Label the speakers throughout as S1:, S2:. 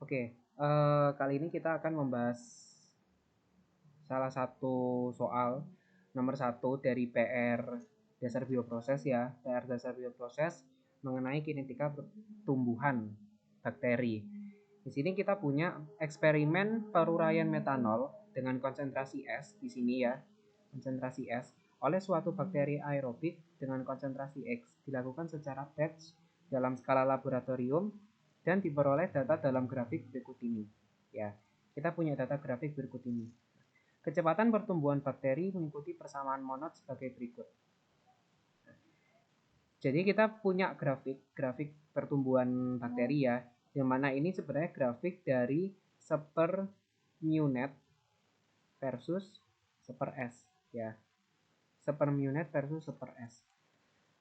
S1: Oke, kali ini kita akan membahas salah satu soal nomor satu dari PR dasar bioproses ya, PR dasar bioproses mengenai kinetika pertumbuhan bakteri. Di sini kita punya eksperimen peruraian metanol dengan konsentrasi S di sini ya, konsentrasi S oleh suatu bakteri aerobik dengan konsentrasi X dilakukan secara batch dalam skala laboratorium dan diperoleh data dalam grafik berikut ini. Ya, kita punya data grafik berikut ini. Kecepatan pertumbuhan bakteri mengikuti persamaan monod sebagai berikut. Jadi kita punya grafik pertumbuhan bakteri ya, yang mana ini sebenarnya grafik dari seper mu net versus seper S ya. Seper mu net versus seper S.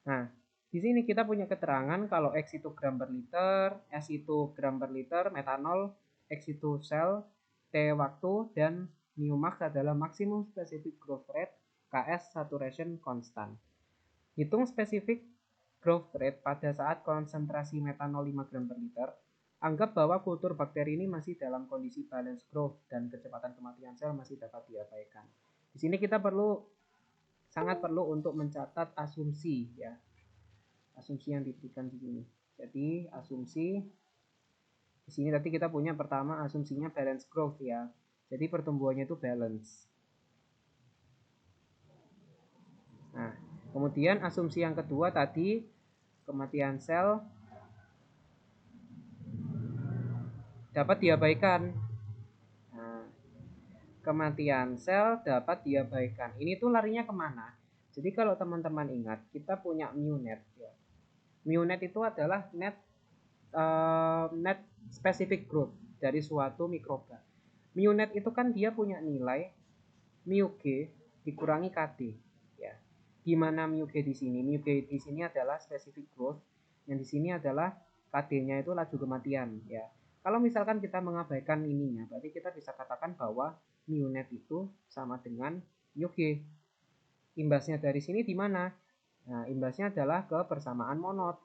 S1: Nah, di sini kita punya keterangan kalau X itu gram per liter, S itu gram per liter metanol, X itu sel, T waktu, dan mu max adalah maksimum specific growth rate, Ks saturation constant. Hitung spesifik growth rate pada saat konsentrasi metanol 5 gram per liter. Anggap bahwa kultur bakteri ini masih dalam kondisi balance growth dan kecepatan kematian sel masih dapat diabaikan. Di sini kita sangat perlu untuk mencatat asumsi ya. Asumsi yang diberikan di sini. Jadi asumsi di sini tadi kita punya pertama asumsinya balance growth ya. Jadi pertumbuhannya itu balance. Nah, kemudian asumsi yang kedua tadi kematian sel dapat diabaikan. Nah, kematian sel dapat diabaikan. Ini tuh larinya kemana? Jadi kalau teman-teman ingat, kita punya mu net ya. Mu net itu adalah net specific growth dari suatu mikroba. Mu net itu kan dia punya nilai mu g dikurangi kd ya. Di mana mu g di sini? Mu g di sini adalah specific growth, yang di sini adalah kd-nya itu laju kematian ya. Kalau misalkan kita mengabaikan ininya, berarti kita bisa katakan bahwa mu net itu sama dengan mu g. Imbasnya dari sini di mana? Nah, imbasnya adalah ke persamaan monod.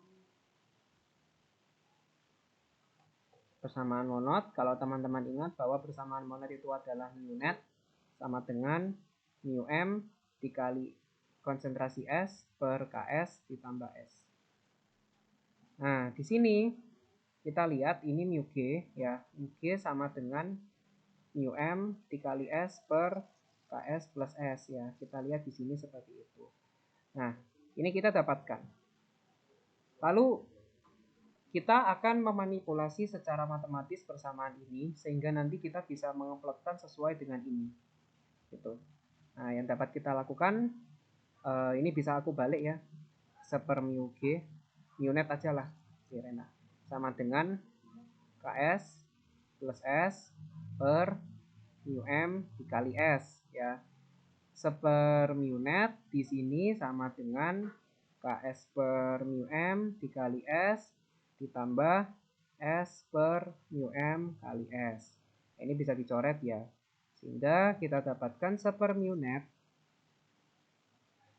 S1: Persamaan monod, kalau teman-teman ingat bahwa persamaan monod itu adalah mu net sama dengan mu m dikali konsentrasi S per Ks ditambah S. Nah, di sini kita lihat ini mu G ya. Mu G sama dengan mu M dikali S per Ks plus S ya. Kita lihat di sini seperti itu. Nah, ini kita dapatkan. Lalu kita akan memanipulasi secara matematis persamaan ini sehingga nanti kita bisa mengeplotkan sesuai dengan ini. Gitu. Nah, yang dapat kita lakukan ini bisa aku balik ya. Seper mu G, mu net aja lah, Rena. Sama dengan Ks plus S per mu M dikali S ya. Seper mu net di sini sama dengan Ks per mu M dikali S ditambah S per mu M kali S. Ini bisa dicoret ya. Sehingga kita dapatkan seper mu net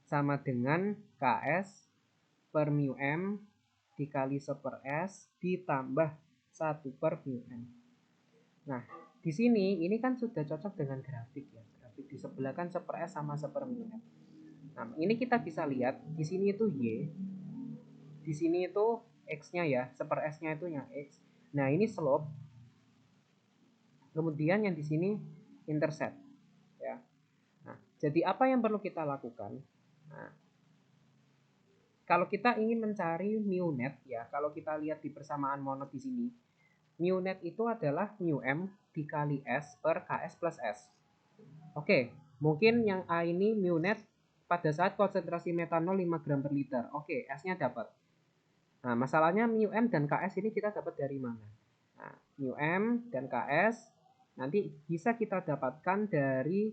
S1: sama dengan Ks per mu M dikali seper S ditambah 1 per mu M. Nah, di sini ini kan sudah cocok dengan grafik ya. Grafik di sebelah kan seper S sama seper mu M. Nah, ini kita bisa lihat di sini itu Y, di sini itu X-nya ya, seper S-nya itu yang X. Nah, ini slope. Kemudian yang di sini intercept ya. Nah, jadi apa yang perlu kita lakukan? Nah, kalau kita ingin mencari mu net ya, kalau kita lihat di persamaan monod di sini, mu net itu adalah mu M dikali S per Ks plus S. Oke, mungkin yang A ini mu net pada saat konsentrasi metanol 5 gram per liter. Oke, S-nya dapat. Nah, masalahnya mu M dan Ks ini kita dapat dari mana? Nah, mu M dan Ks nanti bisa kita dapatkan dari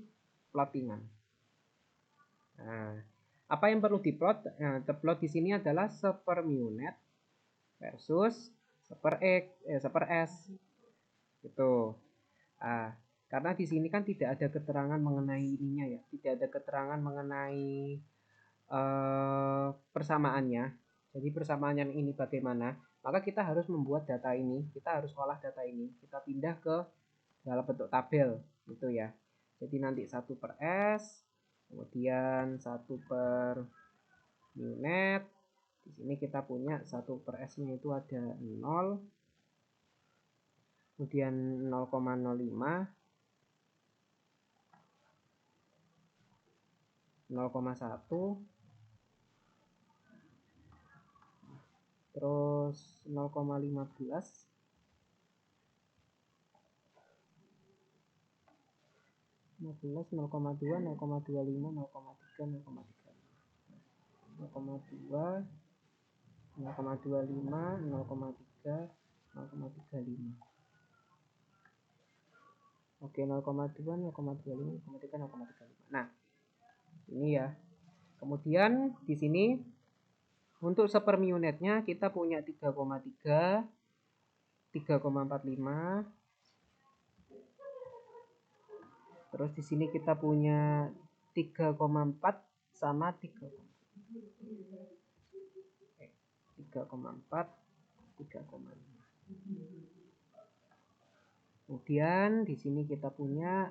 S1: plottingan. Nah, apa yang perlu diplot? Nah, terplot di sini adalah seper mu net versus seper S. Gitu. Ah, karena di sini kan tidak ada keterangan mengenai ininya ya, tidak ada keterangan mengenai persamaannya. Jadi persamaannya ini bagaimana? maka kita harus membuat data ini, kita harus olah data ini, kita pindah ke dalam bentuk tabel gitu ya. Jadi nanti 1/S, kemudian 1/MUNet. Di sini kita punya 1/S-nya itu ada 0, kemudian 0,05, 0,1, terus 0,15, 0,2, 0,25, 0,3, 0,2, 0,25, 0,3, 0,35. Oke, 0,2, 0,25, 0,3, 0,35. Nah, ini ya. Kemudian di sini untuk sepermunitnya kita punya 3,3, 3,45. Terus di sini kita punya 3,4 sama 3,4, 3,5. Kemudian di sini kita punya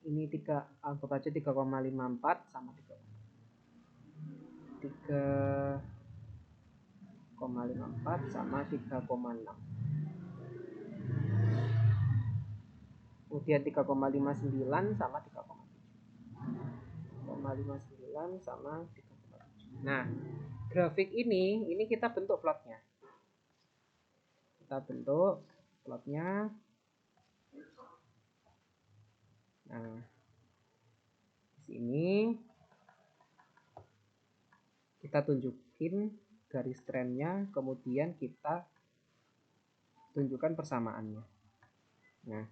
S1: ini 3, anggap aja 3,54 sama 3,54 sama 3,6. Kemudian 3,59 sama 3,7. 3,59 sama 3,7. Nah, grafik ini kita bentuk plotnya. Kita bentuk plotnya. Nah, di sini kita tunjukin garis trennya, kemudian kita tunjukkan persamaannya. Nah,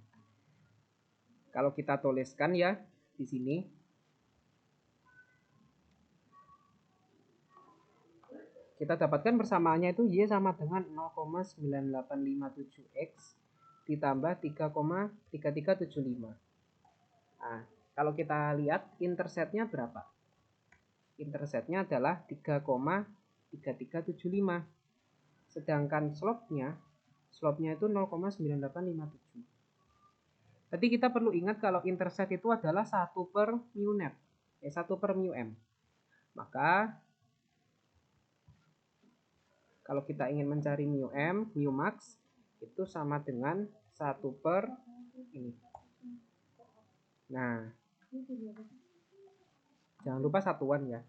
S1: kalau kita tuliskan ya di sini, kita dapatkan persamaannya itu Y sama dengan 0,9857X ditambah 3,3375. Nah, kalau kita lihat interceptnya berapa? Interceptnya adalah 3,3375. Sedangkan slope-nya itu 0,9857. Jadi kita perlu ingat kalau intercept itu adalah 1/MUNet, 1/MUM. Maka kalau kita ingin mencari MUM, MUmax itu sama dengan 1/, ini. Nah, jangan lupa satuan ya.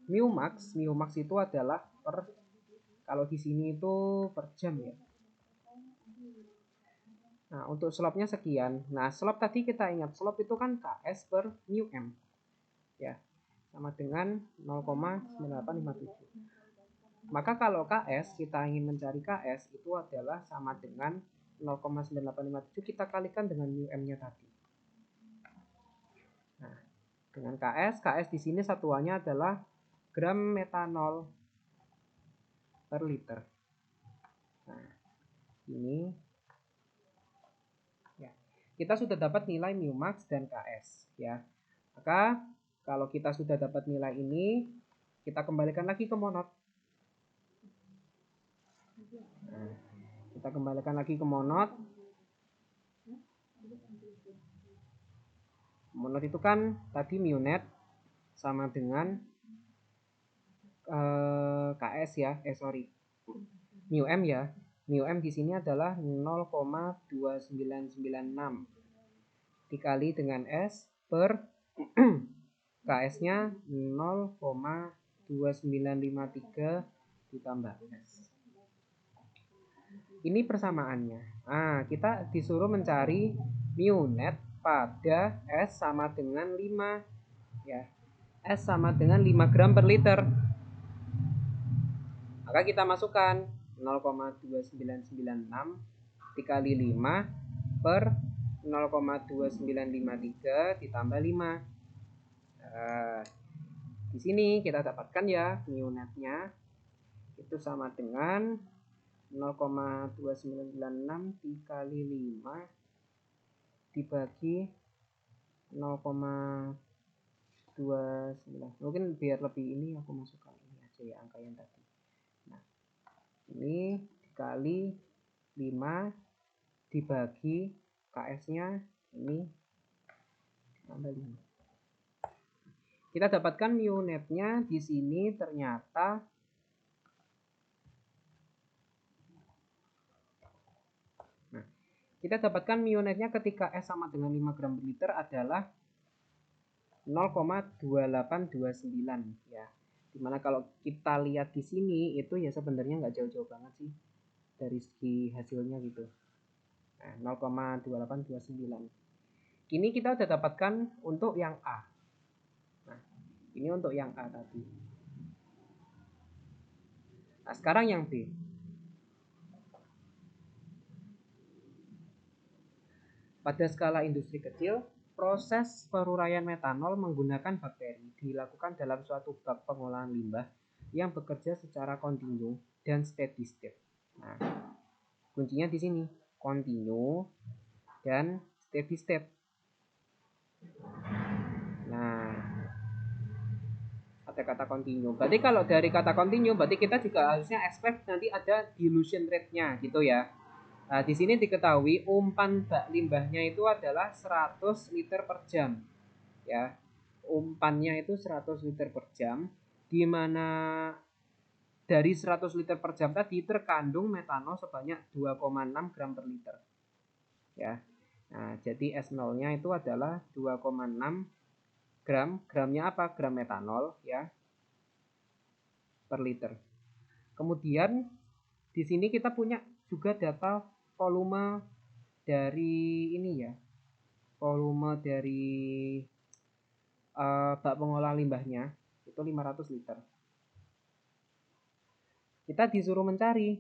S1: MUmax itu adalah per, kalau di sini itu per jam ya. Nah, untuk slope-nya sekian. Nah, slope tadi kita ingat, slope itu kan KS/MUM. Ya, sama dengan 0,9857. Maka kalau KS, kita ingin mencari KS itu adalah sama dengan 0,9857 kita kalikan dengan MUM-nya tadi. Nah, dengan KS di sini satuannya adalah gram metanol per liter. Nah, ini ya. Kita sudah dapat nilai MUmax dan KS ya. Maka kalau kita sudah dapat nilai ini, kita kembalikan lagi ke monod. Nah, kita kembalikan lagi ke monod. Monod itu kan tadi MUNet sama dengan KS ya, MUM ya. MUM di sini adalah 0,2996 dikali dengan S per KS-nya 0,2953 ditambah S. Ini persamaannya. Nah, kita disuruh mencari MUNet pada S sama dengan 5 ya. S sama dengan 5 gram per liter. Maka kita masukkan 0,2996 dikali 5 per 0,2953 ditambah 5. Nah, di sini kita dapatkan ya MUNetnya itu sama dengan 0,2996 dikali 5 dibagi 0,29. Mungkin biar lebih ini aku masukkan ini aja ya angka yang tadi. Nah, Ini dikali 5 dibagi KS-nya ini tambah 5. Kita dapatkan mu netnya di sini ternyata kita dapatkan mu netnya ketika S sama dengan 5 gram per liter adalah 0,2829 ya. Dimana kalau kita lihat di sini itu ya sebenarnya nggak jauh-jauh banget sih dari segi hasilnya gitu. Nah, 0,2829. Kini kita udah dapatkan untuk yang A. Nah, ini untuk yang A tadi. Nah, sekarang yang B. Pada skala industri kecil, proses peruraian metanol menggunakan bakteri dilakukan dalam suatu bak pengolahan limbah yang bekerja secara kontinu dan steady state. Nah, kuncinya di sini, kontinu dan steady state. Nah, ada kata kontinu. Berarti kalau dari kata kontinu, berarti kita juga harusnya expect nanti ada dilution rate-nya gitu ya. Nah, di sini diketahui umpan bak limbahnya itu adalah 100 liter per jam. Ya. Umpannya itu 100 liter per jam, di mana dari 100 liter per jam tadi terkandung metanol sebanyak 2,6 gram per liter. Ya. Nah, jadi S0-nya itu adalah 2,6 gram. Gramnya apa? Gram metanol ya per liter. Kemudian di sini kita punya juga data volume dari ini ya. Volume dari bak pengolah limbahnya itu 500 liter. Kita disuruh mencari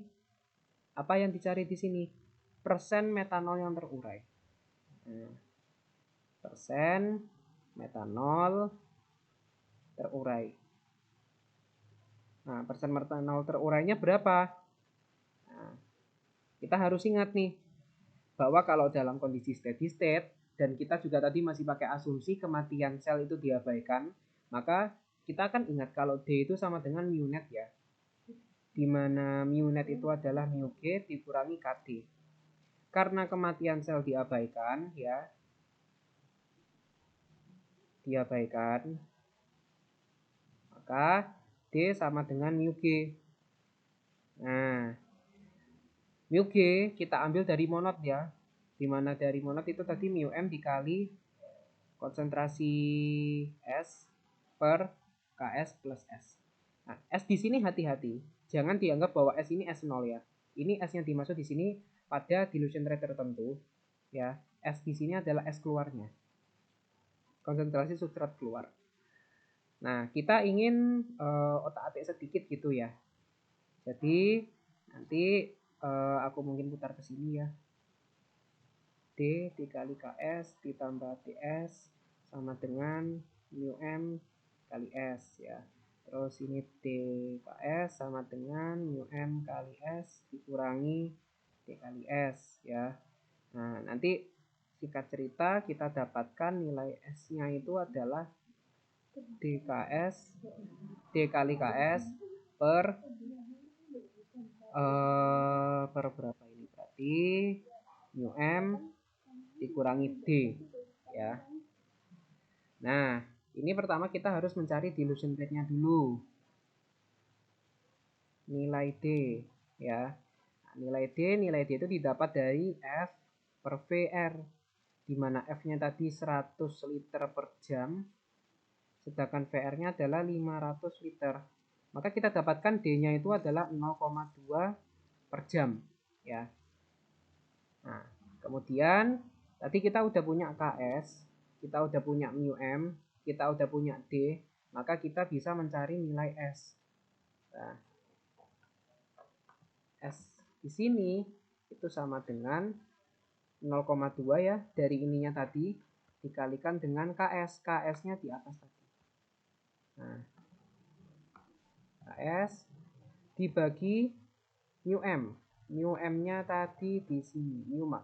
S1: apa yang dicari di sini? Persen metanol yang terurai. Persen metanol terurai. Nah, persen metanol terurainya berapa? Nah, kita harus ingat nih bahwa kalau dalam kondisi steady state dan kita juga tadi masih pakai asumsi kematian sel itu diabaikan, maka kita akan ingat kalau D itu sama dengan mu net ya. Di mana mu net itu adalah mu G dikurangi KD. Karena kematian sel diabaikan ya. Diabaikan. Maka D sama dengan mu G. Nah, mu G kita ambil dari monod ya. Dimana dari monod itu tadi mu M dikali konsentrasi S per KS plus S. Nah, S di sini hati-hati. Jangan dianggap bahwa S ini S0 ya. Ini S yang dimaksud di sini pada dilution rate tertentu ya. S di sini adalah S keluarnya. Konsentrasi substrat keluar. Nah, kita ingin otak-atik sedikit gitu ya. Jadi nanti aku mungkin putar ke sini ya. D dikali KS ditambah TS sama dengan mu M kali S ya. Terus ini DKS sama dengan mu M kali S dikurangi D kali S ya. Nah, nanti singkat cerita kita dapatkan nilai S-nya itu adalah DKS D kali KS per berapa ini berarti mu M dikurangi D ya. Nah, ini pertama kita harus mencari dilution rate-nya dulu. Nilai D ya. Nah, nilai D itu didapat dari F per VR, di mana F-nya tadi 100 liter per jam, sedangkan VR-nya adalah 500 liter. Maka kita dapatkan D-nya itu adalah 0,2 per jam ya. Nah, kemudian tadi kita udah punya KS, kita udah punya mu M, kita udah punya D, maka kita bisa mencari nilai S. Nah, S di sini itu sama dengan 0,2 ya dari ininya tadi dikalikan dengan KS. KS-nya di atas tadi. Nah, KS dibagi mu M. Mu M-nya tadi di sini, mu max.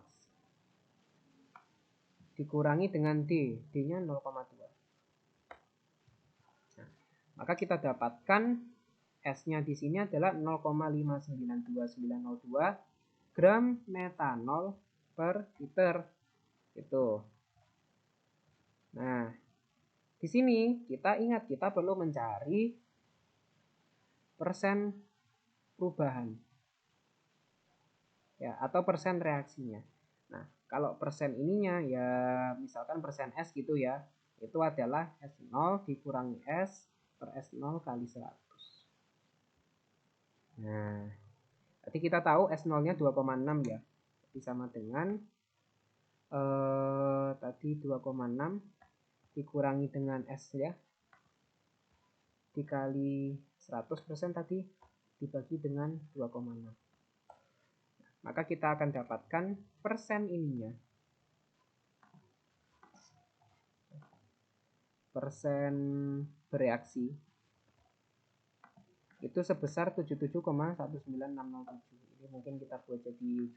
S1: Dikurangi dengan D. D-nya 0,2. Nah, maka kita dapatkan S-nya di sini adalah 0,592902 gram metanol per liter. Gitu. Nah, di sini kita ingat kita perlu mencari persen perubahan. Ya, atau persen reaksinya. Nah, kalau persen ininya ya misalkan persen S gitu ya. Itu adalah S0 dikurangi S per S0 kali 100. Nah, tadi kita tahu S0-nya 2,6 ya. Jadi sama dengan tadi 2,6 dikurangi dengan S ya. Dikali 100% tadi dibagi dengan 2,6. Maka kita akan dapatkan persen ininya. Persen bereaksi itu sebesar 77,19607. Ini mungkin kita buat jadi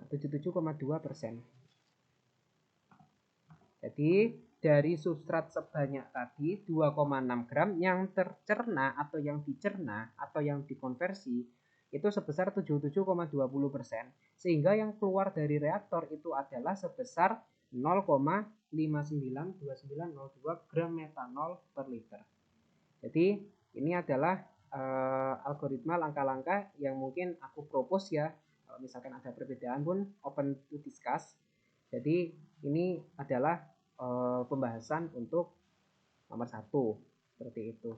S1: 77,2%. Jadi dari substrat sebanyak tadi 2,6 gram yang tercerna atau yang dicerna atau yang dikonversi itu sebesar 77,20%, sehingga yang keluar dari reaktor itu adalah sebesar 0,592902 gram metanol per liter. Jadi ini adalah algoritma langkah-langkah yang mungkin aku propose ya. Kalau misalkan ada perbedaan pun open to discuss. Jadi ini adalah pembahasan untuk nomor 1 seperti itu.